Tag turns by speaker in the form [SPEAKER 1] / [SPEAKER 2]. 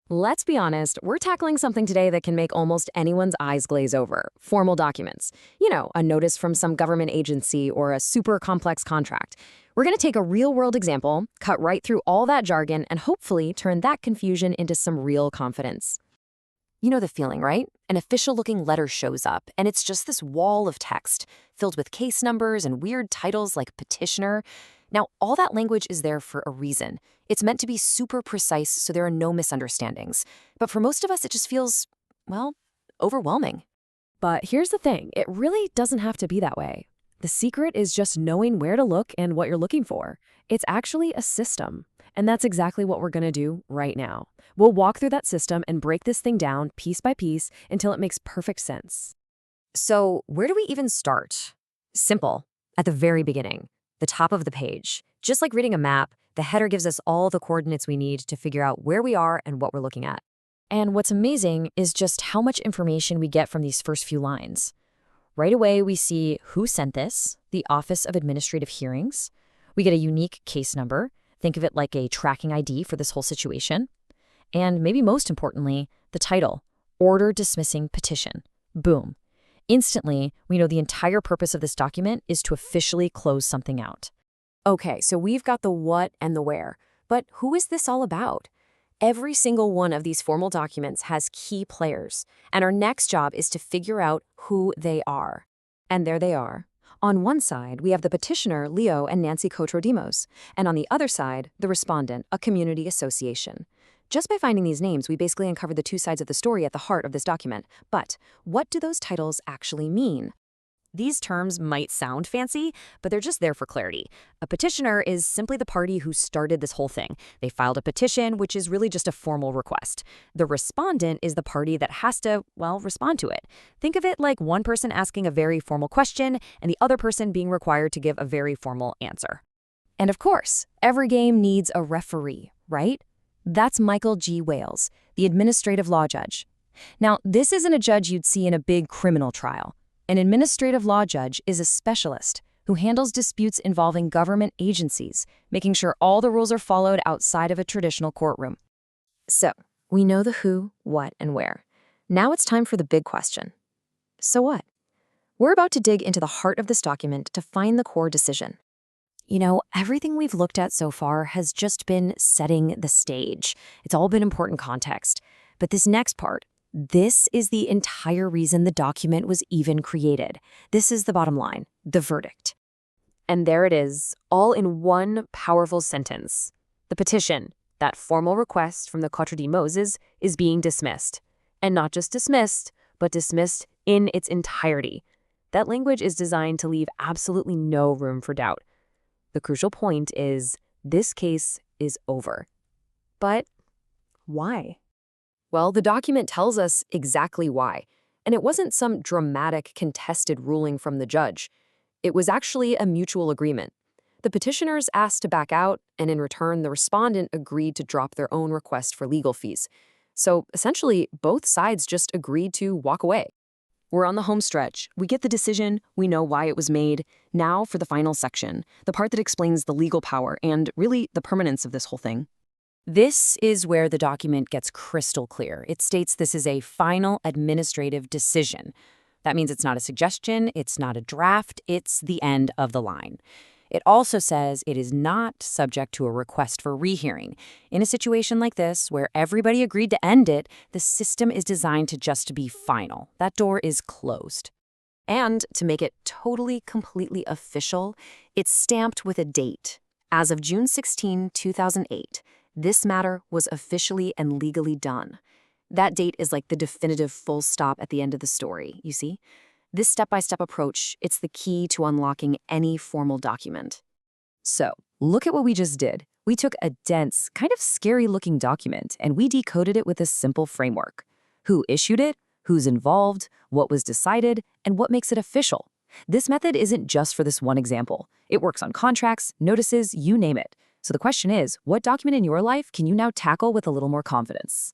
[SPEAKER 1] Let's be honest, we're tackling something today that can make almost anyone's eyes glaze over. Formal documents. You know, a notice from some government agency or a super complex contract. We're going to take a real-world example, cut right through all that jargon, and hopefully turn that confusion into some real confidence. You know the feeling, right? An official-looking letter shows up, and it's just this wall of text, filled with case numbers and weird titles like petitioner. Now, all that language is there for a reason. It's meant to be super precise so there are no misunderstandings. But for most of us, it just feels, well, overwhelming. But here's the thing, it really doesn't have to be that way. The secret is just knowing where to look and what you're looking for. It's actually a system. And that's exactly what we're going to do right now. We'll walk through that system and break this thing down piece by piece until it makes perfect sense. So, where do we even start? Simple. At the very beginning. The top of the page. Just like reading a map, the header gives us all the coordinates we need to figure out where we are and what we're looking at. And what's amazing is just how much information we get from these first few lines. Right away, we see who sent this, the Office of Administrative Hearings. We get a unique case number. Think of it like a tracking ID for this whole situation. And maybe most importantly, the title, Order Dismissing Petition. Boom. Instantly, we know the entire purpose of this document is to officially close something out. Okay, so we've got the what and the where, but who is this all about? Every single one of these formal documents has key players, and our next job is to figure out who they are. And there they are. On one side, we have the petitioner, Leo and Nancy Kotrodimos, and on the other side, the respondent, a community association. Just by finding these names, we basically uncovered the two sides of the story at the heart of this document. But what do those titles actually mean? These terms might sound fancy, but they're just there for clarity. A petitioner is simply the party who started this whole thing. They filed a petition, which is really just a formal request. The respondent is the party that has to, well, respond to it. Think of it like one person asking a very formal question and the other person being required to give a very formal answer. And of course, every game needs a referee, right? That's Michael G. Wales, the administrative law judge. Now, this isn't a judge you'd see in a big criminal trial. An administrative law judge is a specialist who handles disputes involving government agencies, making sure all the rules are followed outside of a traditional courtroom. So, we know the who, what, and where. Now it's time for the big question. So what? We're about to dig into the heart of this document to find the core decision. You know, everything we've looked at so far has just been setting the stage. It's all been important context. But this next part, this is the entire reason the document was even created. This is the bottom line, the verdict. And there it is, all in one powerful sentence. The petition, that formal request from the Kotrodimoses, is being dismissed. And not just dismissed, but dismissed in its entirety. That language is designed to leave absolutely no room for doubt. The crucial point is, this case is over. But why? Well, the document tells us exactly why. And it wasn't some dramatic, contested ruling from the judge. It was actually a mutual agreement. The petitioners asked to back out, and in return, the respondent agreed to drop their own request for legal fees. So essentially, both sides just agreed to walk away. We're on the home stretch. We get the decision. We know why it was made. Now for the final section, the part that explains the legal power and really the permanence of this whole thing. This is where the document gets crystal clear. It states this is a final administrative decision. That means it's not a suggestion, it's not a draft, it's the end of the line. It also says it is not subject to a request for rehearing. In a situation like this, where everybody agreed to end it, the system is designed to just be final. That door is closed. And to make it totally, completely official, it's stamped with a date. As of June 16, 2008, this matter was officially and legally done. That date is like the definitive full stop at the end of the story, you see? This step-by-step approach, it's the key to unlocking any formal document. So, look at what we just did. We took a dense, kind of scary-looking document, and we decoded it with a simple framework. Who issued it, who's involved, what was decided, and what makes it official. This method isn't just for this one example. It works on contracts, notices, you name it. So the question is, what document in your life can you now tackle with a little more confidence?